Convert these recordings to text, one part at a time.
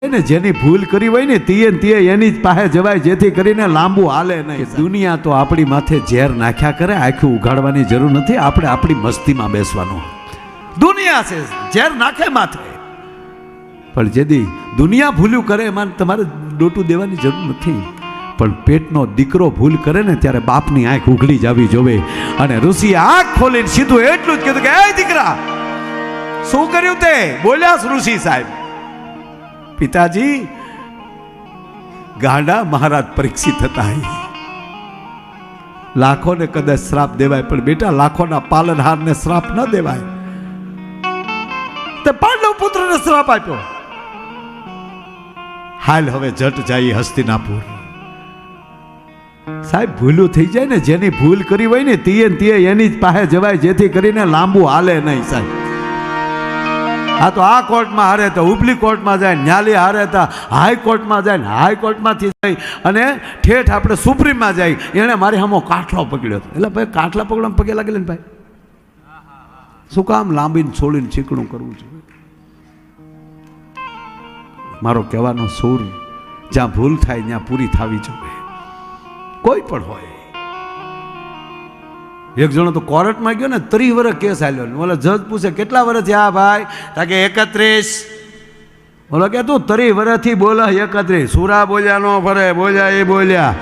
ને જેની ભૂલ કરી હોય ને તે એની જ પાસે જવાય, જેથી કરીને લાંબુ હાલે નહીં. દુનિયા તો આપણી માથે ઝેર નાખ્યા કરે, આખું ઉઘાડવાની જરૂર નથી. આપણે આપણી મસ્તીમાં બેસવાનું. દુનિયા છે ઝેર નાખે માથે, પણ જેથી દુનિયા ભૂલ્યું કરે એમાં તમારે ડોટું દેવાની જરૂર નથી. પણ પેટનો દીકરો ભૂલ કરે ને ત્યારે બાપની આંખ ઉઘડી જવી જોવે. અને ઋષિએ આંખ ખોલીને સીધું એટલું જ કીધું કે એ દીકરા શું કર્યું તે? બોલ્યા ઋષિ સાહેબ, પિતાજી ગાંડા મહારાજ પરીક્ષિત હતા. લાખોને કદાચ શ્રાપ દેવાય, પણ બેટા લાખોના પાલનહારને શ્રાપ ન દેવાય. તે પાંડવ પુત્રને શ્રાપ આપ્યો. હાલ હવે જટ જાય હસ્તિનાપુર. સાહેબ ભૂલું થઈ જાય ને, જેની ભૂલ કરી હોય ને તે એની જ પાસે જવાય, જેથી કરીને લાંબુ હાલે નહીં. સાહેબ આ તો આ કોર્ટમાં હારે તો ઉપલી કોર્ટમાં જાય, ન્યાલી હારે તો હાઈકોર્ટમાં જાય, હાઈકોર્ટમાંથી જાય અને ઠેઠ આપણે સુપ્રીમમાં જાય. એણે મારી સામો કાટલો પકડ્યો. એટલે ભાઈ કાટલા પકડવા પગે લાગે ને ભાઈ, શું કામ લાંબીને છોડીને ચીકણું કરવું છે? મારો કહેવાનો સૂર, જ્યાં ભૂલ થાય ત્યાં પૂરી થવી જોઈએ, કોઈ પણ હોય. એક જણો તો કોર્ટમાં ગયો ને, 30 વર્ષ કેસ આલ્યો. ઓલા જજ પૂછે કેટલા વર્ષ થયા ભાઈ? તાકે 31. બોલો કે તું 30 વર્ષથી બોલે 31? સુરા બોલ્યા નો ફરે, બોલ્યા એ બોલ્યા.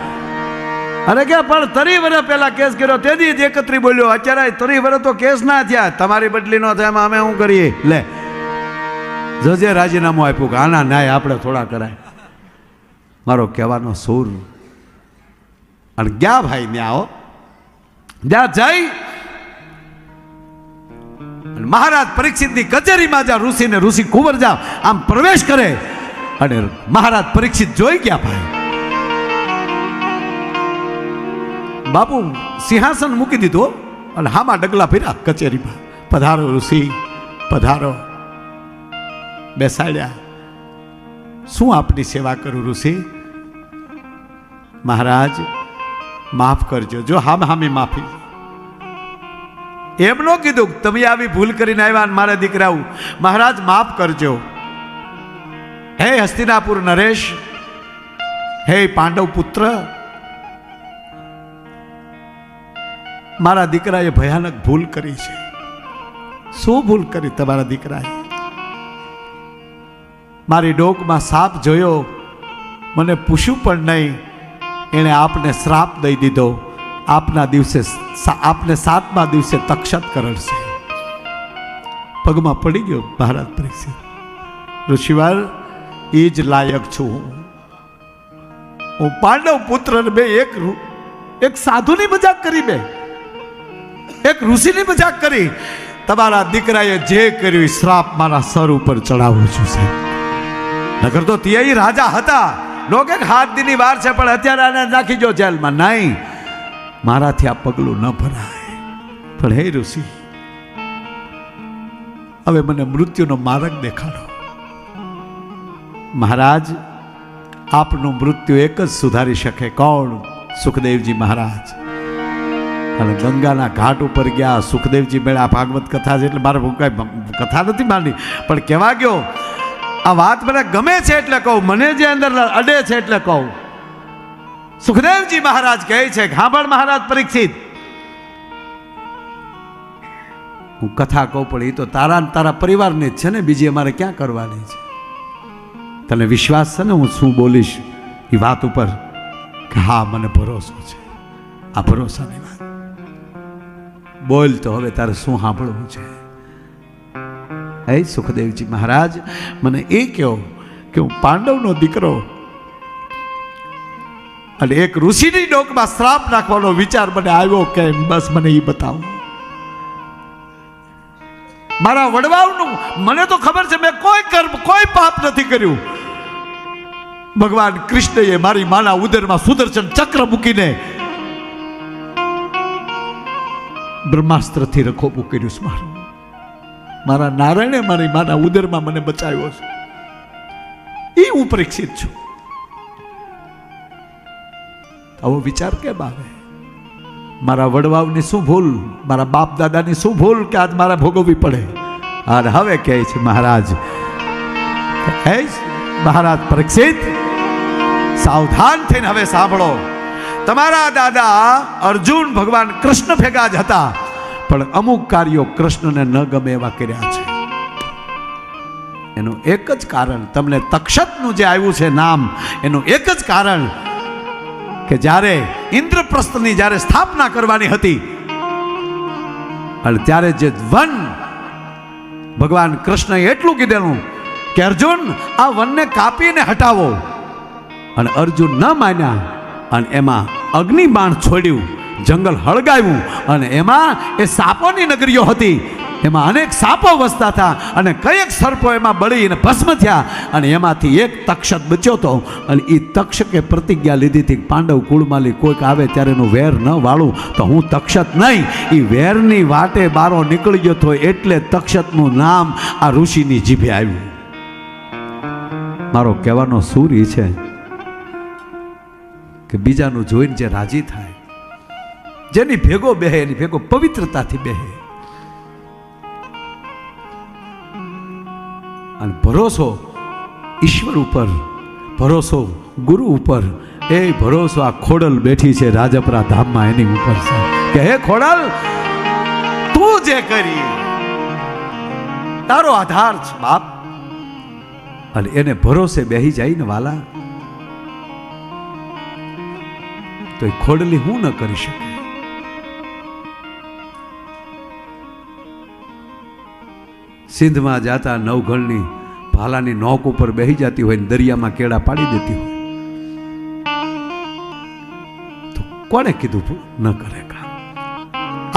અરે કે પણ 30 વર્ષ પહેલા કેસ કર્યો તેથી જ 31 બોલ્યો. અત્યારે 30 વર્ષ તો કેસ ના થયા, તમારી બદલી નો થાય, એમાં અમે શું કરીએ? લે જજે રાજીનામું આપ્યું કે આના ન્યાય આપણે થોડા કરાય. મારો કહેવાનો સૂર. અને ગયા ભાઈ ને આવો જ્યાં જઈ મહારાજ પરીક્ષિતની કચેરીમાં જ્યાં ઋષિ કુંવર જા આમ પ્રવેશ કરે, અને મહારાજ પરીક્ષિત જોઈ ગયા ભાઈ. બાપુ સિંહાસન મૂકી દીધો અને હામાં ડગલા ફર્યા કચેરીમાં. પધારો ઋષિ, પધારો. બેસાડ્યા. શું આપની સેવા કરું ઋષિ? મહારાજ માફ કરજો. જો હામી માફી. એમ નો કીધું તમે આવી ભૂલ કરીને આવ્યા મારા દીકરાઓ, મહારાજ માફ કરજો. હે હસ્તિનાપુર નરેશ, હે પાંડવ પુત્ર, મારા દીકરાએ ભયાનક ભૂલ કરી છે. શું ભૂલ કરી તમારા દીકરાએ? મારી ડોકમાં સાપ જોયો, મને પૂછ્યું પણ નહીં. એણે આપને શ્રાપ દઈ દીધો. આપના દિવસે આપને 7મા દિવસે તક્ષત કરશે. પગમાં પડી ગયો મહારાજ પરીક્ષિત. ઋષિવાર એ જ લાયક છું હું પાંડવ પુત્ર. બે એક સાધુની મજાક કરી, બે એક ઋષિની મજાક કરી. તમારા દીકરાએ જે કર્યું શ્રાપ મારા સર ઉપર ચડાવું છું. નગર તો તે રાજા હતા. લોકો 7 દિનની વાર છે, પણ અત્યારે આને નાખી જો જેલમાં. નહીં, મારાથી આ પગલું ન ભરાય. પણ હે ઋષિ, હવે મને મૃત્યુનો માર્ગ દેખાડો. મહારાજ આપનું મૃત્યુ એક જ સુધારી શકે. કોણ? સુખદેવજી મહારાજ. અને ગંગાના ઘાટ ઉપર ગયા સુખદેવજી મેળા. ભાગવત કથા છે એટલે મારે કઈ કથા નથી માની, પણ કહેવા ગયો આ વાત મને ગમે છે એટલે કહું, મને જે અંદર અડે છે એટલે કહું. સુખદેવજી મહારાજ કહે છે, સાંભળ મહારાજ પરીક્ષિત, હું કથા કહું પણ એ તો તારા તારા પરિવારની જ છે ને, બીજી અમારે ક્યાં કરવાની છે? તને વિશ્વાસ છે ને હું શું બોલીશ એ વાત ઉપર? કે હા, મને ભરોસો છે. આ ભરોસાની વાત બોલ. તો હવે તારે શું સાંભળવું છે? હે સુખદેવજી મહારાજ, મને એ કહો કે હું પાંડવનો દીકરો અને એક ઋષિની ડોકમાં શ્રાપ નાખવાનો વિચાર મને આવ્યો કેમ? બસ મને એ બતાવો. મારા વડવાઓનું મને તો ખબર છે, મેં કોઈ કર્મ કોઈ પાપ નથી કર્યું. ભગવાન કૃષ્ણએ મારી માના ઉદરમાં સુદર્શન ચક્ર મૂકીને બ્રહ્માસ્ત્રથી રખોપું કર્યું છે મારું. મારા નારાયણે મારી માના ઉદરમાં મને બચાવ્યો છે. એ હું પરીક્ષિત છું. આવો વિચાર કેમ આવે? મારા વડવાઓની શું ભૂલ, મારા બાપ દાદાની શું ભૂલ કે આજ મારા ભોગવવી પડે? અને હવે કહે છે મહારાજ, હે મહારાજ પરીક્ષિત, સાવધાન થઈને હવે સાંભળો. તમારા દાદા અર્જુન ભગવાન કૃષ્ણ ભેગા જ હતા, પણ અમુક કાર્યો કૃષ્ણને ન ગમે એવા કર્યા છે. એનું એક જ કારણ, તમને તક્ષકનું જે આવ્યું છે નામ, એનું એક જ કારણ કે જ્યારે ઇન્દ્રપ્રસ્થની જ્યારે સ્થાપના કરવાની હતી અને ત્યારે જે વન ભગવાન કૃષ્ણએ એટલું કીધેલું કે અર્જુન આ વનને કાપીને હટાવો, અને અર્જુન ન માન્યા અને એમાં અગ્નિબાણ છોડ્યું, જંગલ હળગાવ્યું, અને એમાં એ સાપોની નગરીઓ હતી, એમાં અનેક સાપો વસતા હતા, અને કયેક સર્પો એમાં બળીને ભસ્મ થયા, અને એમાંથી એક તક્ષક બચ્યો હતો. અને એ તક્ષકે પ્રતિજ્ઞા લીધી હતી પાંડવ કુળમાંથી કોઈક આવે ત્યારે એનું વેર ન વાળું તો હું તક્ષક નહીં, એ વેરની વાટે બારો નીકળી ગયો હતો, એટલે તક્ષકનું નામ આ ઋષિની જીભે આવ્યું. મારો કહેવાનો સૂર એ છે કે બીજાનું જોઈને જે રાજી થાય, જેની ભેગો બેહે એની ભેગો પવિત્રતાથી બેહે, અને ભરોસો ઈશ્વર ઉપર, ભરોસો ગુરુ ઉપર, એ ભરોસો આ ખોડલ બેઠી છે રાજપરા ધામમાં એની ઉપર છે કે હે ખોડલ, તું જે કરી તારો આધાર છે બાપ. અને એને ભરોસે બેહી જાય ને વાલા, તો એ ખોડલી હું ન કરી શકે. સિંધમાં જાતા નવઘણની ભાલાની નોક ઉપર બેહી જતી હોય ને દરિયામાં કેળા પાડી દેતી હોય, તો કોને કીધું ન કરે કામ?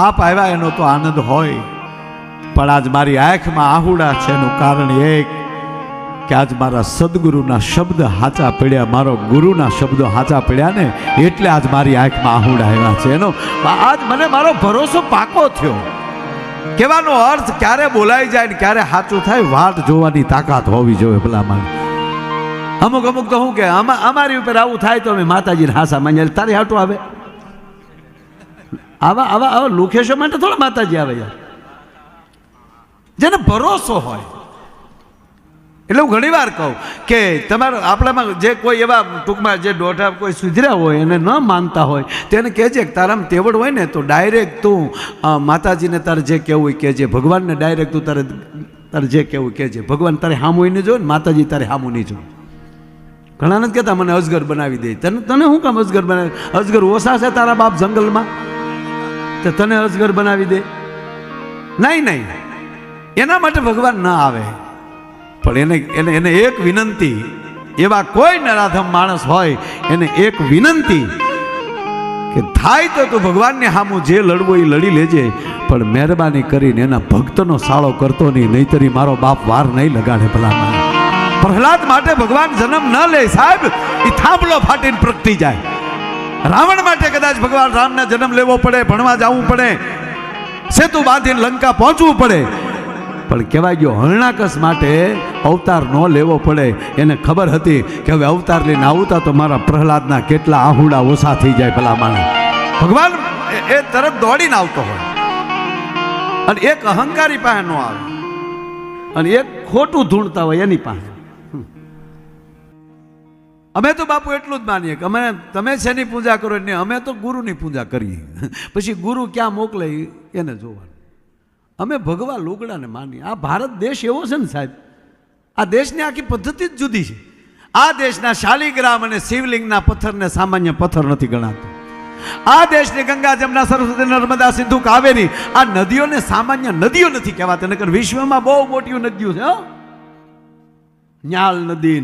આપ આવ્યા એનો તો આનંદ હોય, પણ આજ મારી આંખમાં આહુડા છે એનું કારણ એક કે આજ મારા સદગુરુના શબ્દ હાચા પડ્યા, મારો ગુરુના શબ્દો હાચા પડ્યા ને એટલે આજ મારી આંખમાં આહુડા આવ્યા છે. એનો આજ મને મારો ભરોસો પાકો થયો. કહેવાનો અર્થ ક્યારે બોલાઈ જાય ને ક્યારે સાચું થાય વાટ જોવાની તાકાત હોવી જોઈએ ભલામાં. અમુક અમુક તો શું કે અમારી ઉપર આવું થાય તો અમે માતાજીને હાસા માન્યા, તારી હાટું આવે? આવા આવા આવા લોકેશો માટે થોડા માતાજી આવે યાર, જેને ભરોસો હોય. એટલે હું ઘણી વાર કહું કે તમારા આપણામાં જે કોઈ એવા ટૂંકમાં જે દોઢા કોઈ સુધર્યા હોય એને ન માનતા હોય તેને કહેજે કે તારામાં તેવડ હોય ને તો ડાયરેક્ટ તું માતાજીને તારે જે કહેવું હોય કહેજે, ભગવાનને ડાયરેક્ટ તું તારે જે કહેવું કહેજે. ભગવાન તારે હામું નહીં જો ને માતાજી તારે હામું નહીં જો. ઘણા નથી કહેતા મને અજગર બનાવી દે, તને શું કામ અજગર બનાવી? અજગર ઓછા છે તારા બાપ જંગલમાં, તો તને અજગર બનાવી દે? નહીં નહીં, એના માટે ભગવાન ન આવે. પણ એને એને એક વિનંતી, એવા કોઈ નરાધમ માણસ હોય એને એક વિનંતી કે થાય તો તું ભગવાનને સામું જે લડવું એ લડી લેજે, પણ મહેરબાની કરીને એના ભક્તનો સાળો કરતો નહીં, નહીતરી મારો બાપ વાર નહીં લગાડે. ભલામાં પ્રહલાદ માટે ભગવાન જન્મ ન લે સાહેબ, એ થાંભલો ફાટીને પ્રગટી જાય. રાવણ માટે કદાચ ભગવાન રામને જન્મ લેવો પડે, ભણવા જવું પડે, સેતુ બાંધીને લંકા પહોંચવું પડે, પણ કહેવાય ગયો હરણાકસ માટે અવતાર ન લેવો પડે. એને ખબર હતી કે હવે અવતાર લઈને આવતા તો મારા પ્રહલાદના કેટલા આહુડા ઓછા થઈ જાય. ભલા માણે ભગવાન એ તરત દોડીને આવતો હોય, અને એક અહંકારી પાસે ન આવે, અને એક ખોટું ધૂણતા હોય એની પાસે. અમે તો બાપુ એટલું જ માનીએ કે અમે તમે શેની પૂજા કરો ને, અમે તો ગુરુની પૂજા કરીએ. પછી ગુરુ ક્યાં મોકલે એને જોવાનું. અમે ભગવા લુગડાને માનીએ. આ ભારત દેશ એવો છે ને સાહેબ, આ દેશની આખી પદ્ધતિ જ જુદી છે. આ દેશના શાલિગ્રામ અને શિવલિંગના પથ્થરને સામાન્ય પથ્થર નથી ગણાતો. આ દેશની ગંગા, જમના, સરસ્વતી, નર્મદા, સિંધુ, કાવેરી, આ નદીઓને સામાન્ય નદીઓ નથી કહેવાતી. નકર વિશ્વમાં બહુ મોટી નદીઓ છે. ન્યાલ નદી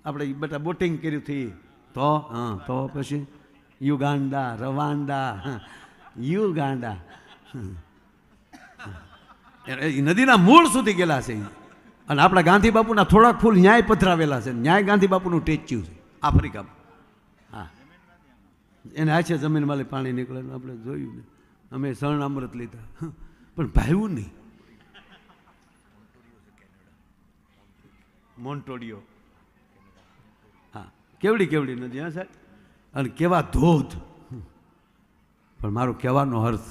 આપણે બધા બોટિંગ કર્યું હતી તો પછી યુગાંડા, રવાંડા, યુગાંડા નદીના મૂળ સુધી ગયેલા છે. અને આપણા ગાંધી બાપુના થોડાક ફૂલ ન્યાય પધરાવેલા છે. ન્યાય ગાંધી બાપુનું ટેચ્યુ છે આફ્રિકામાં. હા, એને આ છે જમીનમાંથી પાણી નીકળે, આપણે જોયું ને. અમે શરણ અમૃત લીધા પણ ભાવ્યું નહીં. મોન્ટોડિયો, હા, કેવડી કેવડી નદી. હા સાહેબ, અને કેવા ધોધ. પણ મારો કહેવાનો અર્થ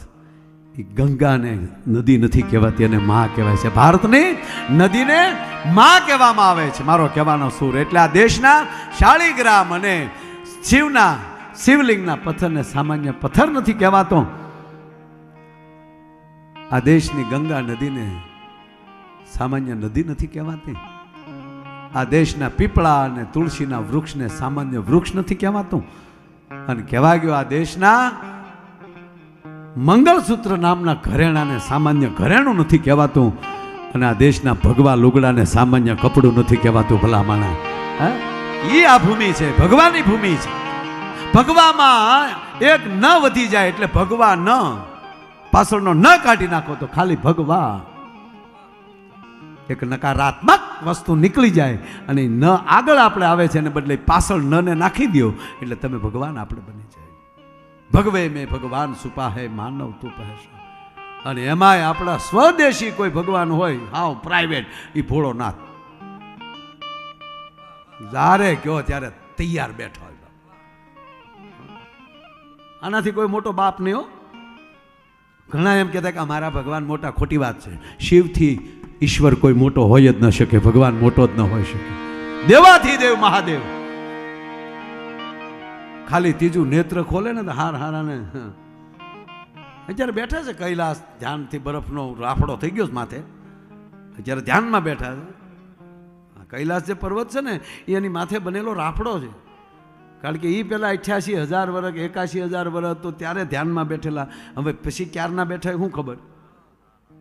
એ ગંગાને નદી નથી કહેવાતી, એને માં કહેવાય છે. ભારતની નદીને માં કહેવામાં આવે છે. મારો કહેવાનો સૂર એટલે આ દેશના શાળીગ્રામ અને શિવલિંગના પથ્થરને સામાન્ય પથ્થર નથી કહેવાતો. આ દેશની ગંગા નદીને સામાન્ય નદી નથી કહેવાતી. આ દેશના પીપળા અને તુલસીના વૃક્ષને સામાન્ય વૃક્ષ નથી કહેવાતું. અને કહેવા ગયો આ દેશના મંગળસૂત્ર નામના ઘરેણાને સામાન્ય ઘરેણું નથી કહેવાતું. અને આ દેશના ભગવા લુગડાને સામાન્ય કપડું નથી કહેવાતું. ભલામાના એ આ ભૂમિ છે, ભગવાનની ભૂમિ છે. ભગવામાં એક ન વધી જાય એટલે ભગવા ન પાછળનો ન કાઢી નાખો તો ખાલી ભગવા એક નકારાત્મક વસ્તુ નીકળી જાય અને ન આગળ આપણે આવે છે એને બદલે પાછળ ન ને નાખી દો એટલે તમે ભગવાન આપણે બની જાય. ભગવે મેં ભગવાન સુપા હે માનવ તું પહેશ. અને એમાંય આપણા સ્વદેશી કોઈ ભગવાન હોય હાવ પ્રાઇવેટ, એ ભોળો નાથ જ્યારે કયો ત્યારે તૈયાર બેઠો હોય. આનાથી કોઈ મોટો બાપ નહીં હો. ઘણા એમ કહેતા કે અમારા ભગવાન મોટા, ખોટી વાત છે. શિવથી ઈશ્વર કોઈ મોટો હોય જ ન શકે, ભગવાન મોટો જ ન હોઈ શકે. દેવાથી દેવ મહાદેવ ખાલી ત્રીજું નેત્ર ખોલે ને તો હારાને અત્યારે બેઠા છે કૈલાસ, ધ્યાનથી બરફનો રાફડો થઈ ગયો માથે, અત્યારે ધ્યાનમાં બેઠા છે. કૈલાસ જે પર્વત છે ને એની માથે બનેલો રાફડો છે. કારણ કે એ પહેલાં 88,000 વર્ષ 81,000 વર્ષ તો ત્યારે ધ્યાનમાં બેઠેલા. હવે પછી ક્યારના બેઠા શું ખબર.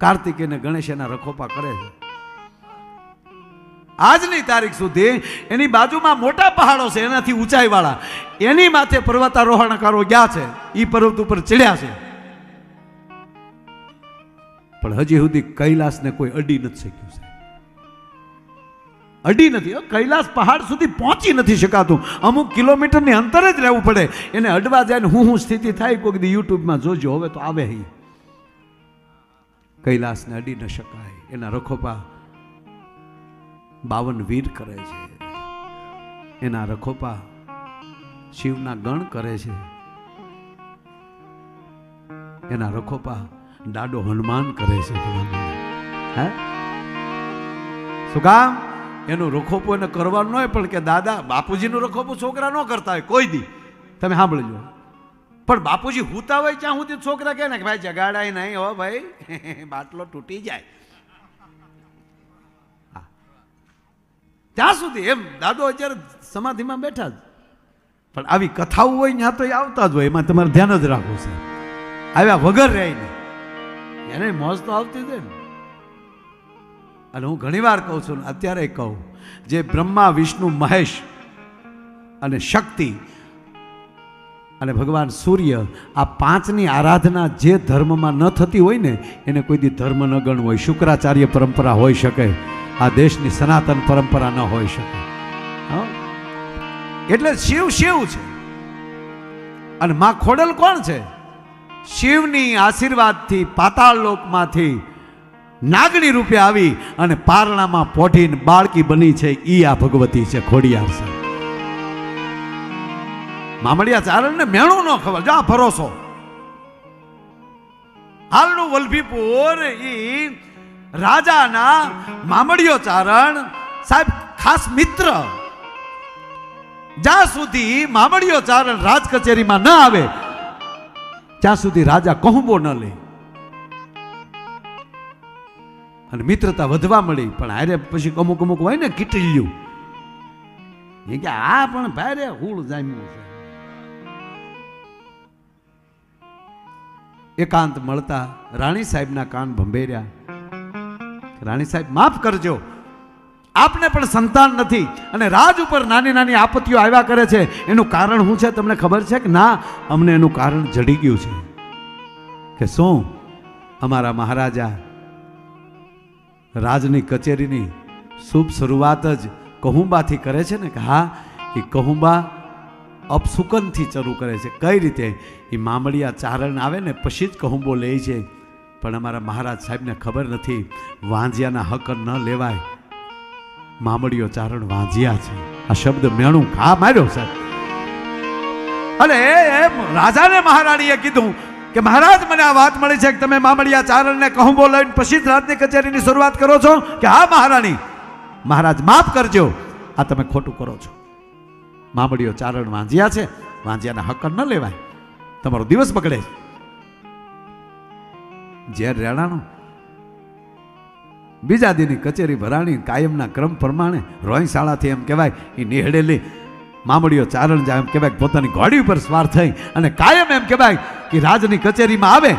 કાર્તિક અને ગણેશ એના રખોપા કરે છે. આજની તારીખ સુધી એની બાજુમાં મોટા પહાડો છે એનાથી ઊંચાઈવાળા, એની માથે પર્વતારોહણકારો ગયા છે, એ પર્વત ઉપર ચડ્યા છે. પણ હજી સુધી કૈલાસને કોઈ અડી નથી શક્યું છે. અડી નથી. કૈલાસ પહાડ સુધી પહોંચી નથી શકાતું. અમુક કિલોમીટરની અંતરે જ રહેવું પડે. એને અડવા જાય ને હું સ્થિતિ થાય કોઈક દી યુટ્યુબમાં જોજો. હવે તો આવે હી. કૈલાસને અડી ન શકાય. એના રખોપા 52 વીર કરે છે. એના રખોપા શિવના ગણ કરે છે. એના રખોપા દાડો હનુમાન કરે છે. હે શું કામ? એનું રખોપો એને કરવાનું ન હોય, પણ કે દાદા બાપુજીનું રખોપો છોકરા ન કરતા હોય કોઈ દી. તમે સાંભળજો. પણ બાપુજી હુતા હોય ત્યાં સુધી છોકરા કહે ને કે ભાઈ જગાડાય નહીં હો ભાઈ, બાટલો તૂટી જાય. ત્યાં સુધી એમ દાદો અત્યારે સમાધિમાં બેઠા જ. પણ આવી કથાઓ હોય ત્યાં તો એ આવતા જ હોય, એમાં તમારે ધ્યાન જ રાખવું છે. આવ્યા વગર રહે ને એને મોજ તો આવતી જ ને. અને હું ઘણી વાર કહું છું, અત્યારે કહું, જે બ્રહ્મા વિષ્ણુ મહેશ અને શક્તિ અને ભગવાન સૂર્ય આ 5ની આરાધના જે ધર્મમાં ન થતી હોય ને એને કોઈ દી ધર્મ ન ગણવું હોય. શુક્રાચાર્ય પરંપરા હોઈ શકે, આ દેશની સનાતન પરંપરા ન હોઈ શકે. એટલે શિવ શિવ છે. અને માં ખોડલ કોણ છે? શિવની આશીર્વાદથી પાતાળ લોકમાંથી નાગણી રૂપે આવી અને પારણામાં પોઢીને બાળકી બની છે. ઈ આ ભગવતી છે, ખોડિયાર છે. મામડિયા ચારણને મેણું ન ખબર, જા ભરોસો. હાલનું વલભીપુર ઈ રાજાના મામડિયો ચારણ સાહેબ ખાસ મિત્ર. જ્યાં સુધી મામડિયો ચારણ રાજ કચેરીમાં ન આવે ત્યાં સુધી રાજા કહુંબો ન લે. અને મિત્રતા વધવા મળી. પણ હારે પછી અમુક હોય ને કીટલ્યું, એ કે આ પણ ભારે હુળ જામ્યું છે. એકાંત મળતા રાણી સાહેબના કાન ભંભેર્યા. રાણી સાહેબ માફ કરજો, આપને પણ સંતાન નથી અને રાજ ઉપર નાની નાની આપત્તિઓ આવ્યા કરે છે. એનું કારણ શું છે તમને ખબર છે કે ના? અમને એનું કારણ જડી ગયું છે. કે શું? અમારા મહારાજા રાજની કચેરીની શુભ શરૂઆત જ કહુંબાથી કરે છે ને. કે હા, એ કહુંબા અપસુકનથી શરૂ કરે છે. કઈ રીતે? એ મામડિયા ચારણ આવે ને પછી જ કહુંબો લે છે. પણ અમારા મહારાજ સાહેબને ખબર નથી, વાંજિયાના હક ન લેવાય. મામડિયો ચારણ વાંજિયા છે. આ શબ્દ મેણું ઘા માર્યો સાહેબ. અને રાજાને મહારાણીએ કીધું કે મહારાજ મને આ વાત મળી છે કે તમે મામડિયા ચારણને કહું બોલાવીને પછી જ રાજની કચેરીની શરૂઆત કરો છો કે હા મહારાણી. મહારાજ માફ કરજો, આ તમે ખોટું કરો છો. મામડિયો ચારણ વાંજિયા છે, વાંજિયાના હક ન લેવાય, તમારો દિવસ બગડે. ઝેર રેડાણો બીજા દીની કચેરી ભરાણી કાયમના ક્રમ પ્રમાણે રોહિશાળાથી એમ કહેવાય એ નિહળેલી મામડિયો ચારણ જાય એમ કહેવાય પોતાની ઘોડી ઉપર સવાર થઈ અને કાયમ એમ કહેવાય કે રાજની કચેરીમાં આવે.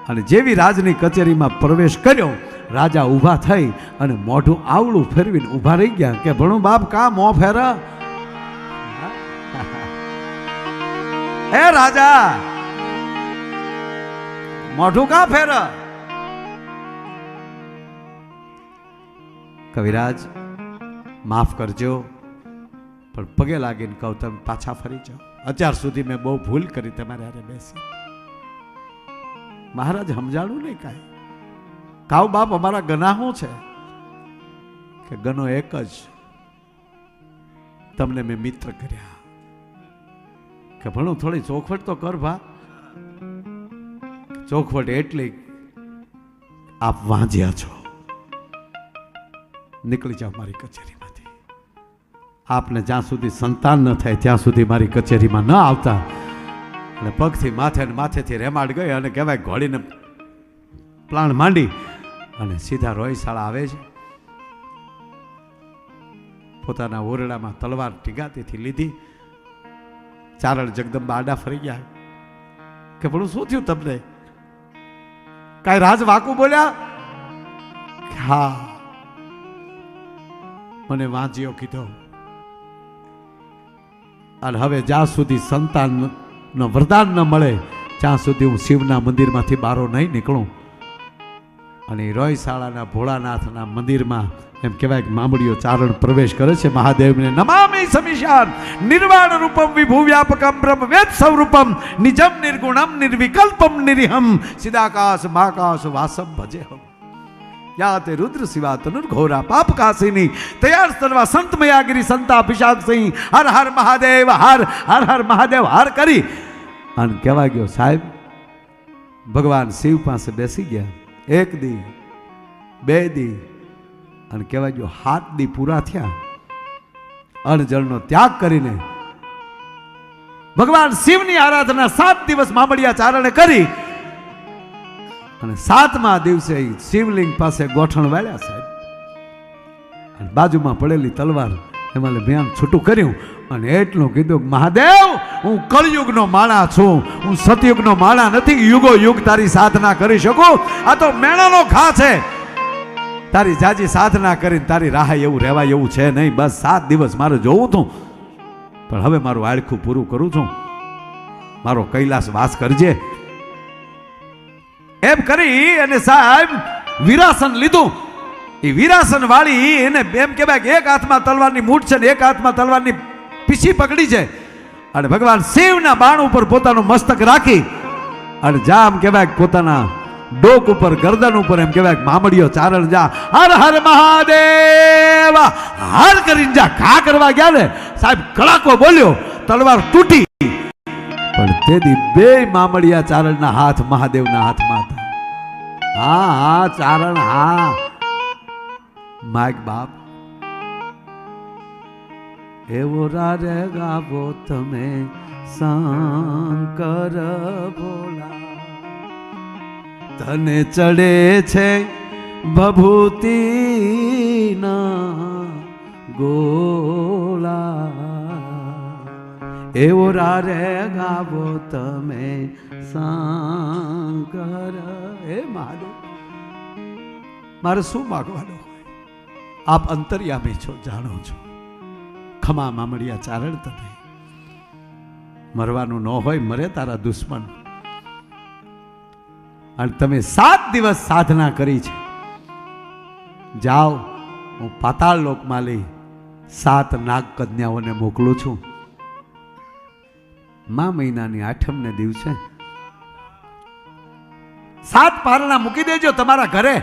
અને જેવી રાજની કચેરીમાં પ્રવેશ કર્યો, રાજા ઊભા થઈ અને મોઢું આવડું ફેરવીને ઊભા રહી ગયા કે ભણું બાપ કા મોં ફેરા. એ રાજા મોઢું કા ફેરા? કવિરાજ માફ કરજો, પણ પગે લાગીને કહું તમે પાછા ફરી જાઓ. અત્યાર સુધી મેં બહુ ભૂલ કરી તમારે હારે બેસી. મહારાજ સમજાણું નહીં કાંઈ. કાવ બાપ અમારા ગના શું છે કે ગનો એક જ, તમને મેં મિત્ર કર્યા કે ભણું થોડી ચોખવટ તો કર ભા. ચોખવટ એટલી આપ વાંજ્યા છો, નીકળી જાઓ મારી કચેરીમાંથી. આપને જ્યાં સુધી સંતાન ન થાય ત્યાં સુધી મારી કચેરીમાં ન આવતા. અને પગથી માથે ને માથેથી રેમાડ ગઈ અને કહેવાય ઘોડીને પ્લાણ માંડી અને સીધા રોહિશાળા આવે છે. પોતાના ઓરડામાં તલવાર ટીગાતીથી લીધી. ચારણ જગદંબા આડા ફરી ગયા કે પણ શું થયું તમને? કાંઈ રાજ વાકું બોલ્યા? હા, મને વાંજ્યો કીધો અને હવે જ્યાં સુધી સંતાન વરદાન ન મળે ત્યાં સુધી હું શિવના મંદિરમાંથી બારો નહીં નીકળું. અને રોહિશાળાના ભોળાનાથના મંદિરમાં એમ કહેવાય કે મામડિયો ચારણ પ્રવેશ કરે છે. મહાદેવને નમામિ સમીશાન નિર્વાણ રૂપમ વિભુ વ્યાપકમ બ્રહ્મ વેદ સ્વરૂપમ નિજમ નિર્ગુણમ નિર્વિકલ્પમ નિરિહમ સિદાકાશ માકાશ વાસમ ભજેહમ યાતે રુદ્ર શિવા તનુર્ઘોરા પાપ કાશિની તૈયાર સર્વા સંત મયાગિરી સંતા અભિષાક સિંહ હર હર મહાદેવ હર હર હર મહાદેવ હર કરી અને કહેવા ગયો સાહેબ ભગવાન શિવ પાસે બેસી ગયા. 1 દી 2 દી અને કહેવાય ગયો 7 દી પૂરા થયા. અણજળનો ત્યાગ કરીને ભગવાન શિવની આરાધના 7 દિવસ મામડિયા ચારણે કરી અને 7મા દિવસે શિવલિંગ પાસે ગોઠણ વાળ્યા સાહેબ. અને બાજુમાં પડેલી તલવાર એમાં મેં છૂટું કર્યું અને એટલું કીધું મહાદેવ હું કળયુગનો માણા છું, હું સતયુગનો માણા નથી. યુગો યુગ તારી સાધના કરી શકું. આ તો મેણાનો ઘા છે. તારી જાજી સાધના કરીને તારી રાહ એવું રહેવાય એવું છે નહીં. બસ 7 દિવસ મારે જોવું હતું, પણ હવે મારું આળખું પૂરું કરું છું. મારો કૈલાસ વાસ કરજે એમ કરી અને સાહેબ વિરાસન લીધું. એ વિરાસન વાળી એને એમ કહેવાય કે એક હાથમાં તલવારની મૂઠ છે ને એક હાથમાં તલવારની પીછી પકડી છે અને ભગવાન શિવના બાણ ઉપર પોતાનું મસ્તક રાખી અને જા એમ કહેવાય પોતાના ડોક ઉપર ગરદન ઉપર એમ કહેવાય મામડિયો ચારણ જા હર હર મહાદેવ હર કરીને જા ઘા કરવા ગયા ને સાહેબ કડાકો બોલ્યો, તલવાર તૂટી. પણ તેથી 2 મામડિયા ચારણના હાથ મહાદેવના હાથમાં હતા. હા હા ચારણ હા માગ બાપ એવો રારે ગાવો તમે શંકર ભોળા, તને ચડે છે ભભૂતિના ગોળા. એવો રારે ગાવો તમે શંકર. હે મહાદેવ મારે શું માગવાનું હોય? આપ અંતર્યામી છો, જાણો છો. ખમા મામડિયા ચારણ તને મરવાનું ન હોય, મરે તારા દુશ્મન. અને તમે 7 દિવસ સાધના કરી છે. જાઓ હું પાતાળ લોકમાં લઈ 7 નાગ કન્યાઓને મોકલું છું. મા મહિનાની 8મને દિવસે 7 પારણા મૂકી દેજો તમારા ઘરે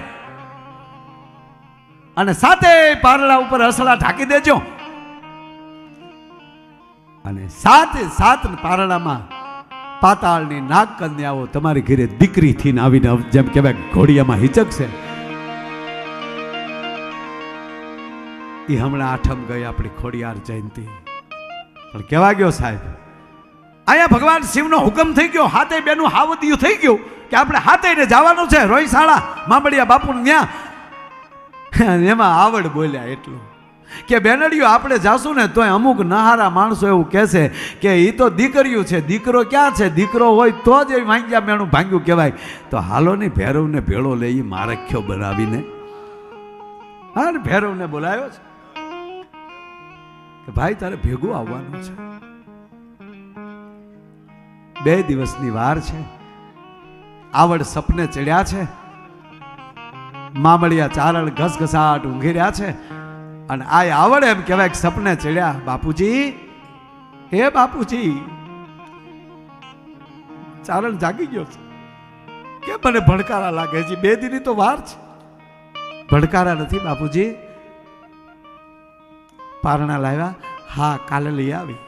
અને 7 પારણા ઉપર હસલા ઢાંકી દેજો. અને 7 પારણામાં પાતાળની નાગ કન્યાઓ તમારી ઘરે દીકરી થઈને આવીને જેમ કહેવાય ઘોડિયામાં હિચકશે. એ હમણાં આઠમ ગઈ આપણી ખોડિયાર જયંતિ. પણ કેવા ગયો સાહેબ, અહીંયા ભગવાન શિવનો હુકમ થઈ ગયો, હાથે બેનું હાવદિયું થઈ ગયું કે આપણે હાથે જવાનું છે રોયશાળા મામડિયા બાપુ ત્યાં. એમાં આવડ બોલ્યા એટલું કે બેનડીઓ આપણે જાશું ને તોય અમુક નહારા માણસો એવું કહેશે કે એ તો દીકરીઓ છે, દીકરો ક્યાં છે, દીકરો હોય તો જ એ વાંગ્યા મેણું ભાંગ્યું કહેવાય. તો હાલો ને ભૈરવને ભેળો લઈ મારખ્યો બનાવીને. હા, ભૈરવને બોલાયો છે કે ભાઈ તારે ભેગું આવવાનું છે, 2 દિવસની વાર છે. આવડ સપને ચડ્યા છે, મામડિયા ચારણ ઘસઘસાટ ઊંઘી રહ્યા છે. અને આ આવડ એમ કહેવાય કે સપને ચડ્યા, બાપુજી, હે બાપુજી. ચારણ જાગી ગયો છે કે મને ભડકારા લાગે છે, 2 દીની તો વાર છે. ભડકારા નથી બાપુજી. પારણા લાવ્યા? હા, કાલે લઈ આવી.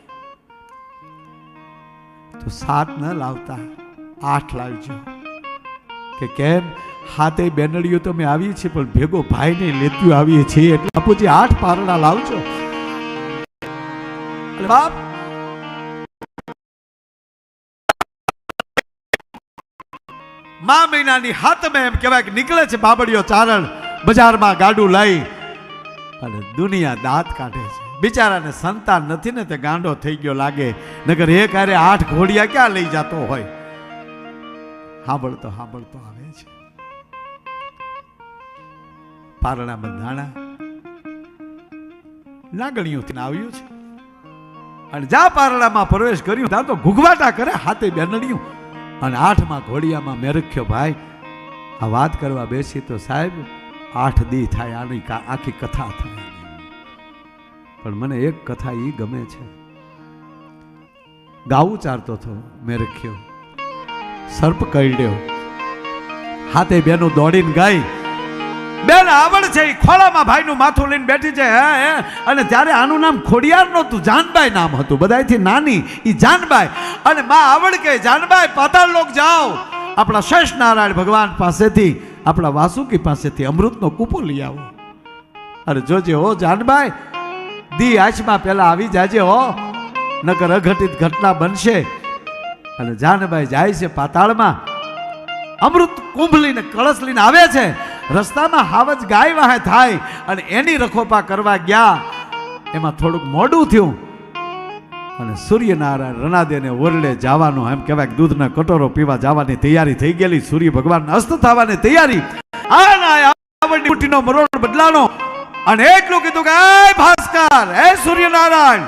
તો 7 ન લાવતા 8 લાવજો. કે કેમ? હાથે બેનડીઓ તો અમે આવીએ છીએ પણ ભેગો ભાઈને લેતું આવીએ છીએ એટલે બાપુજી 8 પારણા લાવજો. બાપ મા મહિનાની હાથમાં એમ કહેવાય કે નીકળે છે બાબડીઓ ચારણ બજારમાં ગાડું લઈ અને દુનિયા દાંત કાઢે છે. બિચારાને સંતાન નથી ને તે ગાંડો થઈ ગયો લાગે, નગર એક હારે 8 ઘોડિયા ક્યાં લઈ જતો હોય. સાંભળતો સાંભળતો આવે છે પારણા બંધાણા, નાગણીઓથી આવ્યું છે અને જ્યાં પારણામાં પ્રવેશ કર્યું ત્યાં તો ઘૂઘવાટા કરે હાથે બેનડિયું. અને 8મા ઘોડિયામાં મેરખ્યો ભાઈ આ વાત કરવા બેસી તો સાહેબ 8 દી થાય, આની આખી કથા થાય. પણ મને એક કથા એ ગમે છે. ગાવું ચારતો હતો મેરખ્યો, સર્પ કરડ્યો, હાથે બેનું દોડીને ગઈ. બેન આવડ છે એ ખોળામાં ભાઈનું માથું લઈને બેઠી છે. હે અને ત્યારે આનું નામ ખોડિયાર નહોતું, જાનબાઈ નામ હતું, બધાથી નાની એ જાનબાઈ. અને માં આવડ કે જાનબાઈ પાતાળ લોક જાઓ, આપણા શેષ નારાયણ ભગવાન પાસેથી, આપણા વાસુકી પાસેથી અમૃતનો કૂપો લઈ આવો. અરે જોજે હો જાનબાઈ, દી આચમાં પેલા આવી જાજે હો, નકર અઘટિત ઘટના બનશે. અને જાનબાઈ જાય છે પાતાળમાં, અમૃત કુંભ લઈને કળશ લઈને આવે છે. રસ્તામાં હાવજ ગાય વાહે થાય અને એની રખોપા કરવા ગયા, એમાં થોડુંક મોડું થયું અને સૂર્યનારાયણ રણાદેને ઓરડે જવાનો એમ કહેવાય દૂધના કટોરો પીવા જવાની તૈયારી થઈ ગયેલી. સૂર્ય ભગવાન અસ્ત થવાની તૈયારી. આવડની મુઠ્ઠીનો મરોડ બદલાનો અને એટલું કીધું કે એ ભાસ્કર, હે સૂર્યનારાયણ,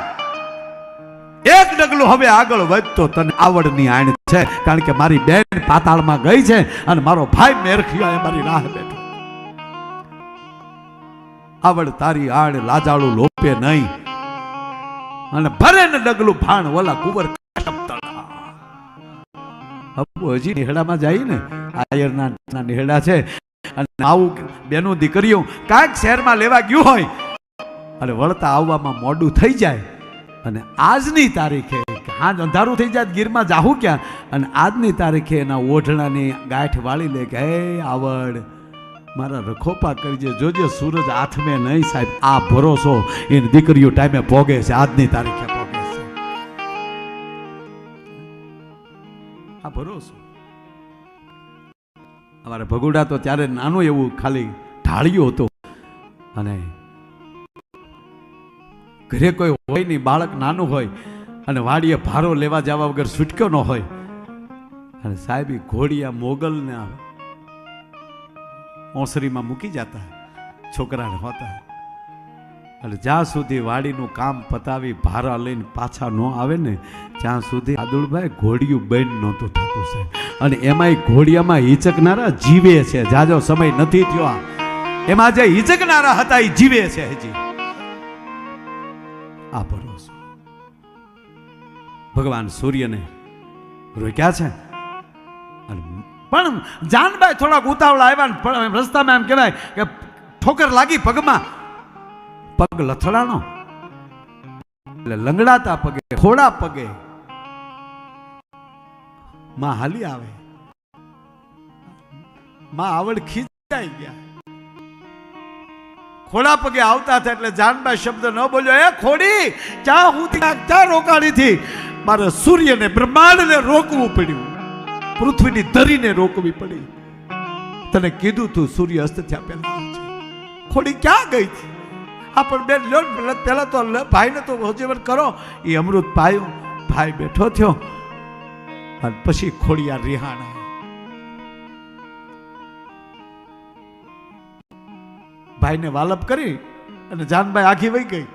એક ડગલું હવે આગળ વધતો તને આવડની આણ છે, કારણ કે મારી બેન પાતાળમાં ગઈ છે અને મારો ભાઈ મેરખિયો મારી રાહ બેઠો. આવડ તારી આણ લાજાળું લોપે નહીં અને ભરે ને ડગલું ભાણ ઓલા કુંવર હજી નિહડામાં જાય ને, આયરના નિહડા છે અને આવું બેનું દીકરીઓ કાંઈક શહેરમાં લેવા ગયું હોય અને વળતા આવવામાં મોડું થઈ જાય. અને આજની તારીખે હાજ અંધારું થઈ જાય ગીરમાં જાહું ક્યાં, અને આજની તારીખે એના ઓઢણાની ગાંઠ વાળી લે કે હે આવડ મારા રખોપા કરજે, જોજે સૂરજ આથમે નહીં સાહેબ. આ ભરોસો એની દીકરીઓ ટાઈમે ભોગે છે, આજની તારીખે ભોગે છે આ ભરોસો. અમારે ભગુડા તો ત્યારે નાનું એવું ખાલી ઢાળિયું હતું અને ઘરે કોઈ હોય નહીં, બાળક નાનું હોય અને વાડીએ ભારો લેવા જવા વગર છૂટક્યો ન હોય. અને સાહેબ ઘોડિયા મોગલને ઓસરીમાં મૂકી જતા છોકરાને હોતા. અને જ્યાં સુધી વાડીનું કામ પતાવી ભારા લઈને પાછા ન આવે ને ત્યાં સુધી આદુળભાઈ ઘોડિયું બંધ નહોતું થતું છે. અને એમાંય ઘોડિયામાં હિચકનારા જીવે છે, જાજો સમય નથી થયો. એમાં જે હિચકનારા હતા એ જીવે છે હજી. આ ભરોસો ભગવાન સૂર્યને રોક્યા છે. પણ જાનબાઈ થોડાક ઉતાવળા આવ્યા, રસ્તામાં એમ કહેવાય કે ઠોકર લાગી પગમાં, પગ લથડાનો એટલે લંગડાતા પગે, ખોડા પગે માં હાલી આવે, માં આવડ ખીચાઈ ગયા. ખોડા પગે આવતા હતા એટલે જાનબાઈ શબ્દ ન બોલ્યો, એ ખોડી ક્યાં હું ક્યાં રોકાણી થી? મારે સૂર્યને બ્રહ્માંડને રોકવું પડ્યું, પૃથ્વીની ધરીને રોકવી પડી. તને કીધું તું સૂર્ય અસ્ત થયા પહેલા આવજે. ખોડી ક્યાં ગઈ હતી? આ પણ બેન લ્યો પહેલા તો ભાઈને તો હજીવન કરો. એ અમૃત પાયું, ભાઈ બેઠો થયો અને પછી ખોડિયાર રિહાણા. ભાઈને વાલપ કરી અને જાનબાઈ આખી વહી ગઈ.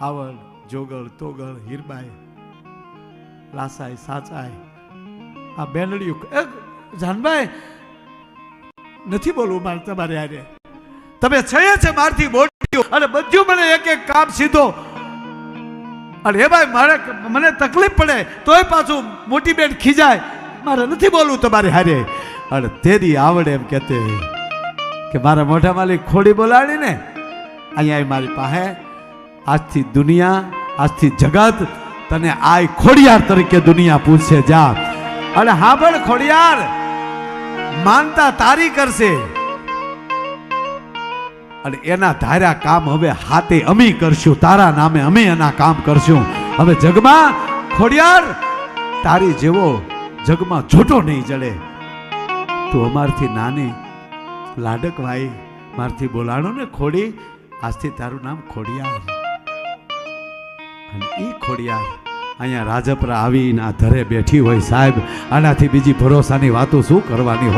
આવડ, જોગળ, તોગળ, હીરબાઈ, લાસાઈ, સાચાઈ, આ બેનડિયું. જાનબાઈ નથી બોલવું મારે તમારે યારે, તમે છે મારથી મોટી અને બધું મને એક એક કામ સીધો. અને હે ભાઈ મારે મને તકલીફ પડે તોય પાછું મોટી બેન ખીજાય, મારે નથી બોલવું તમારી હારે. અને તેરી આવડે એમ કહેતે કે મારા મોઢા માલિક ખોડી બોલાડી ને અહીંયા મારી પાસે. આજથી દુનિયા, આજથી જગત તને આ ખોડિયાર તરીકે દુનિયા પૂછશે. જા અને હાંભળ ખોડિયાર, માનતા તારી કરશે અને એના ધાર્યા કામ હવે હાથે અમી કરશું, તારા નામે અમે એના કામ કરશું. હવે જગમાં ખોડિયાર તારી જેવો જગમાં જોટો નહીં જડે. તું અમારથી નાની લાડક ભાઈ મારથી બોલાણો ને ખોડી, આજથી તારું નામ ખોડિયાર. અને એ ખોડિયાર અહીંયા રાજપરા આવીને આ ધરે બેઠી હોય. સાહેબ આનાથી બીજી ભરોસાની વાતો શું કરવાની હોય?